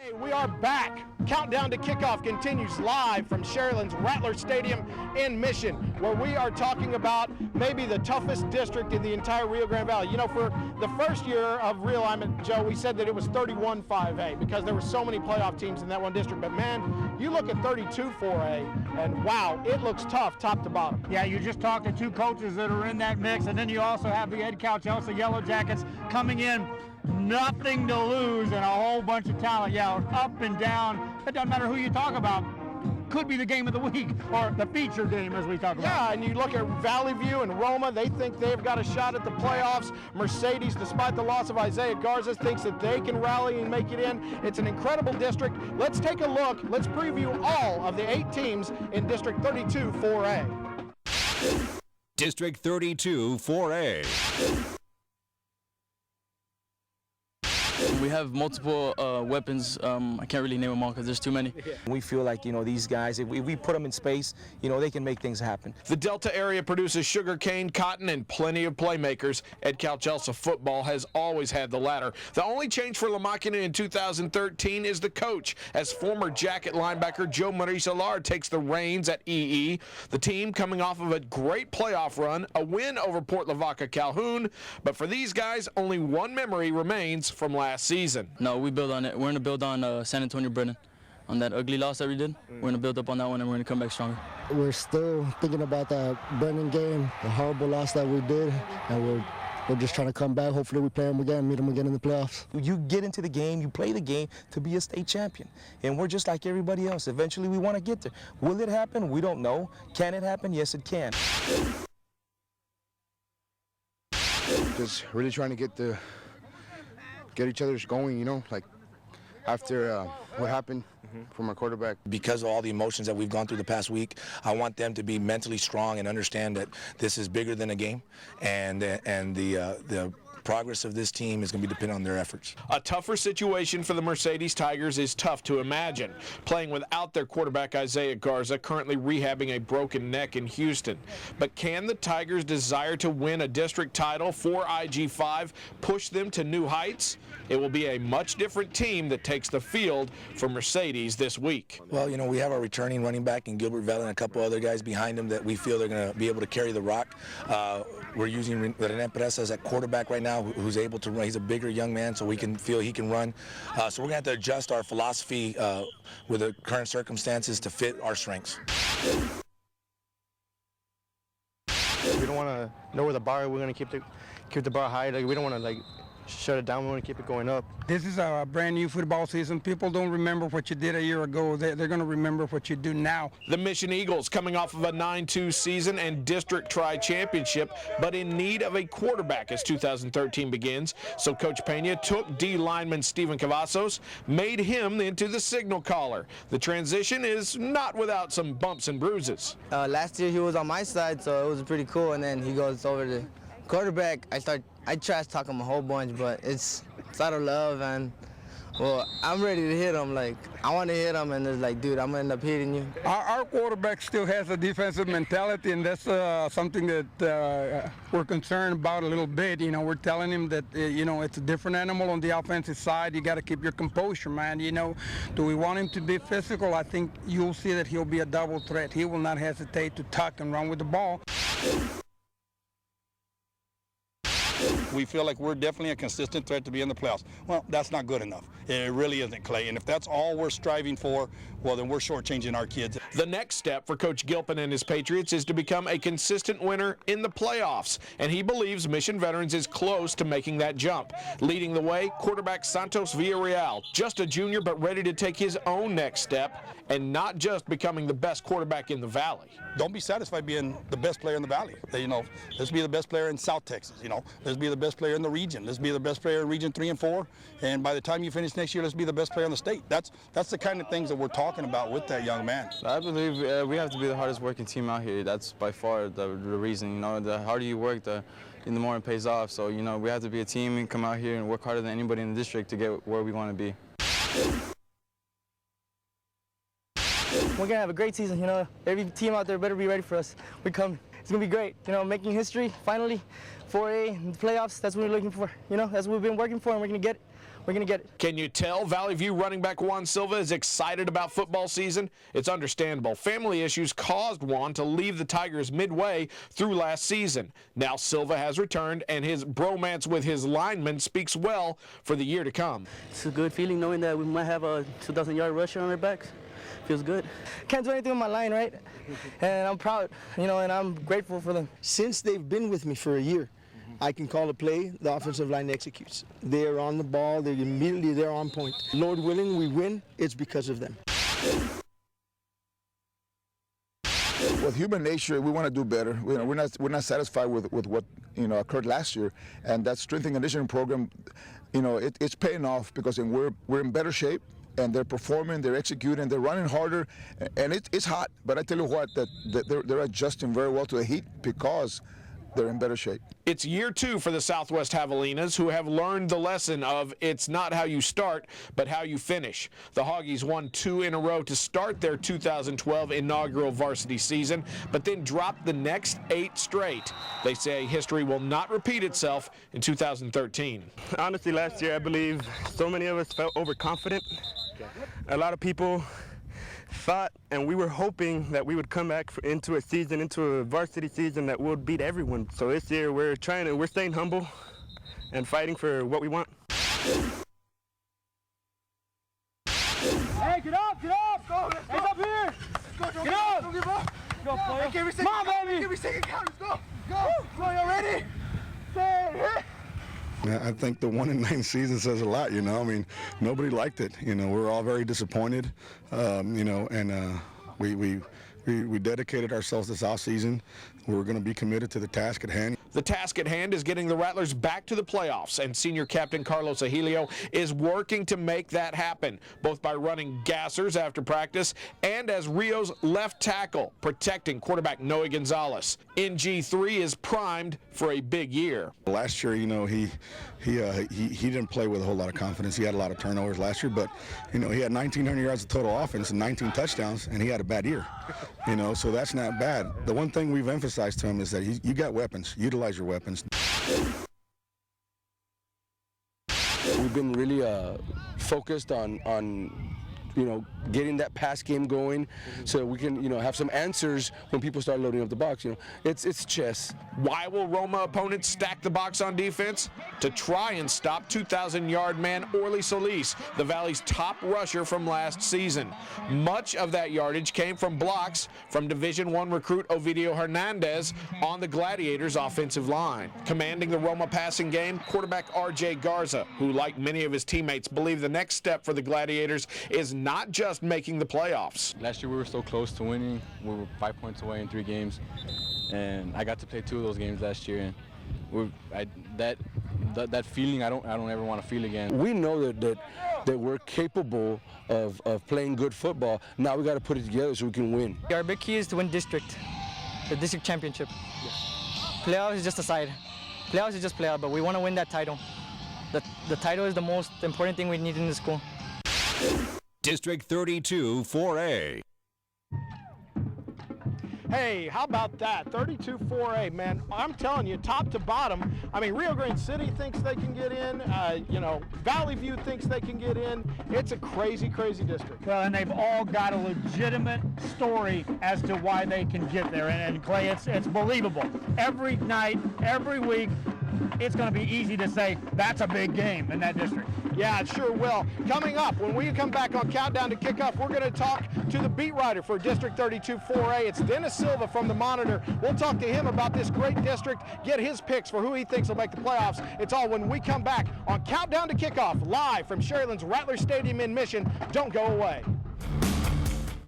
Hey, we are back. Countdown to Kickoff continues live from Sherilyn's Rattler Stadium in Mission, where we are talking about maybe the toughest district in the entire Rio Grande Valley. You know, for the first year of realignment, Joe, we said that it was 31-5A because there were so many playoff teams in that one district. But man, you look at 32-4A, and wow, it looks tough top to bottom. Yeah, you just talked to two coaches that are in that mix, and then you also have the Ed Calchelsa Yellow Jackets coming in. Nothing to lose and a whole bunch of talent. Yeah, up and down. It doesn't matter who you talk about. Could be the game of the week or the feature game, as we talk about. Yeah, and you look at Valley View and Roma, they think they've got a shot at the playoffs. Mercedes, despite the loss of Isaiah Garza, thinks that they can rally and make it in. It's an incredible district. Let's take a look. Let's preview all of the 8 teams in District 32 4A. District 32 4A. We have multiple weapons. I can't really name them all because there's too many. We feel like, you know, these guys, if we put them in space, you know, they can make things happen. The Delta area produces sugarcane, cotton, and plenty of playmakers. Ed Calchelsa football has always had the latter. The only change for Lamakinen in 2013 is the coach, as former Jacket linebacker Joe Marisalar takes the reins at EE. The team coming off of a great playoff run, a win over Port Lavaca Calhoun, but for these guys, only one memory remains from last season. No, we build on it. We're going to build on San Antonio Brennan, on that ugly loss that we did. We're going to build up on that one, and we're going to come back stronger. We're still thinking about that Brennan game, the horrible loss that we did, and we're just trying to come back. Hopefully we play them again, meet them again in the playoffs. You get into the game, you play the game to be a state champion. And we're just like everybody else. Eventually we want to get there. Will it happen? We don't know. Can it happen? Yes, it can. Just really trying to get each other's going, you know, like after what happened from our quarterback. Because of all the emotions that we've gone through the past week, I want them to be mentally strong and understand that this is bigger than a game, and the progress of this team is going to be dependent on their efforts. A tougher situation for the Mercedes Tigers is tough to imagine, playing without their quarterback Isaiah Garza, currently rehabbing a broken neck in Houston. But can the Tigers' desire to win a district title for IG5 push them to new heights? It will be a much different team that takes the field for Mercedes this week. Well, you know, we have our returning running back in Gilbert Vela and a couple other guys behind him that we feel they're going to be able to carry the rock. We're using René Perez as a quarterback right now, who's able to run. He's a bigger young man, so we can feel he can run. So we're going to have to adjust our philosophy with the current circumstances to fit our strengths. We don't want to lower the bar. We're going to keep the bar high. Like, we don't want to shut it down. We want to keep it going up. This is a brand new football season. People don't remember what you did a year ago. They're going to remember what you do now. The Mission Eagles coming off of a 9-2 season and district tri-championship, but in need of a quarterback as 2013 begins. So Coach Pena took D lineman Steven Cavazos, made him into the signal caller. The transition is not without some bumps and bruises. Last year he was on my side, so it was pretty cool, and then he goes over to quarterback. I trash talk him a whole bunch, but it's out of love, and well, I'm ready to hit him. Like, I want to hit him, and it's like, dude, I'm gonna end up hitting you. Our quarterback still has a defensive mentality, and that's something that we're concerned about a little bit. You know, we're telling him that you know, it's a different animal on the offensive side. You got to keep your composure, man. You know, do we want him to be physical? I think you'll see that he'll be a double threat. He will not hesitate to tuck and run with the ball. We feel like we're definitely a consistent threat to be in the playoffs. Well, that's not good enough. It really isn't, Clay. And if that's all we're striving for, well, then we're shortchanging our kids. The next step for Coach Gilpin and his Patriots is to become a consistent winner in the playoffs. And he believes Mission Veterans is close to making that jump. Leading the way, quarterback Santos Villarreal, just a junior but ready to take his own next step and not just becoming the best quarterback in the Valley. Don't be satisfied being the best player in the Valley. You know, let's be the best player in South Texas. You know, let's be the best player in the region. Let's be the best player in Region 3 and 4. And by the time you finish next year, let's be the best player in the state. That's the kind of things that we're talking about with that young man. I believe we have to be the hardest working team out here. That's by far the reason. You know, the harder you work, in the more it pays off. So, you know, we have to be a team and come out here and work harder than anybody in the district to get where we want to be. We're going to have a great season, you know. Every team out there better be ready for us. We're coming. It's going to be great. You know, making history, finally, 4A, playoffs, that's what we're looking for. You know, that's what we've been working for, and we're going to get it. we're going to get it. Can you tell Valley View running back Juan Silva is excited about football season? It's understandable. Family issues caused Juan to leave the Tigers midway through last season. Now Silva has returned, and his bromance with his linemen speaks well for the year to come. It's a good feeling knowing that we might have a 2,000-yard rusher on our backs. Feels good. Can't do anything with my line, right? And I'm proud, and I'm grateful for them. Since they've been with me for a year, I can call a play, the offensive line executes. They're on the ball, they're immediately there on point. Lord willing, we win, it's because of them. With human nature, we want to do better. We're not satisfied with what occurred last year, and that strength and conditioning program, it's paying off because we're in better shape. And they're performing, they're executing, they're running harder, and it's hot. But I tell you what, that they're adjusting very well to the heat because they're in better shape. It's year 2 for the Southwest Javelinas, who have learned the lesson of it's not how you start, but how you finish. The Hoggies won 2 in a row to start their 2012 inaugural varsity season, but then dropped the next 8 straight. They say history will not repeat itself in 2013. Honestly, last year, I believe so many of us felt overconfident. A lot of people thought, and we were hoping that we would come back into a varsity season that would beat everyone. So this year we're staying humble and fighting for what we want. Hey, get up! Go! Let's up here! Get up! Don't give up! Go, player. Come on, baby! Give me second count, let's go! Go! You ready? Hit! I think the 1-9 season says a lot, I mean, nobody liked it. We're all very disappointed, and we dedicated ourselves this offseason. We're going to be committed to the task at hand. The task at hand is getting the Rattlers back to the playoffs, and senior captain Carlos Agilio is working to make that happen, both by running gassers after practice and as Rio's left tackle, protecting quarterback Noe Gonzalez. NG3 is primed for a big year. Last year, he didn't play with a whole lot of confidence. He had a lot of turnovers last year, but, he had 1,900 yards of total offense and 19 touchdowns, and he had a bad year, so that's not bad. The one thing we've emphasized to him is that you got weapons. Utilize your weapons. We've been really focused on getting that pass game going, so we can have some answers when people start loading up the box. It's chess. Why will Roma opponents stack the box on defense? To try and stop 2,000-yard man Orly Solis, the Valley's top rusher from last season. Much of that yardage came from blocks from Division I recruit Ovidio Hernandez on the Gladiators' offensive line. Commanding the Roma passing game, quarterback R.J. Garza, who, like many of his teammates, believe the next step for the Gladiators is not just making the playoffs. Last year we were so close to winning. We were 5 points away in 3 games, and I got to play 2 of those games last year. And that feeling I don't ever want to feel again. We know that we're capable of playing good football. Now we got to put it together so we can win. Our big key is to win the district championship. Playoffs is just a side. Playoffs is just playoff, but we want to win that title. The title is the most important thing we need in the school. District 32 4A. Hey, how about that? 32-4A, man. I'm telling you, top to bottom. I mean, Rio Grande City thinks they can get in. Valley View thinks they can get in. It's a crazy, crazy district. Well, and they've all got a legitimate story as to why they can get there. And Clay, it's believable. Every night, every week, it's going to be easy to say that's a big game in that district. Yeah, it sure will. Coming up, when we come back on Countdown to Kickoff, we're going to talk to the beat writer for District 32-4A. It's Dennis Silva from the Monitor. We'll talk to him about this great district, get his picks for who he thinks will make the playoffs. It's all when we come back on Countdown to Kickoff, live from Sherrylands Rattler Stadium in Mission. Don't go away.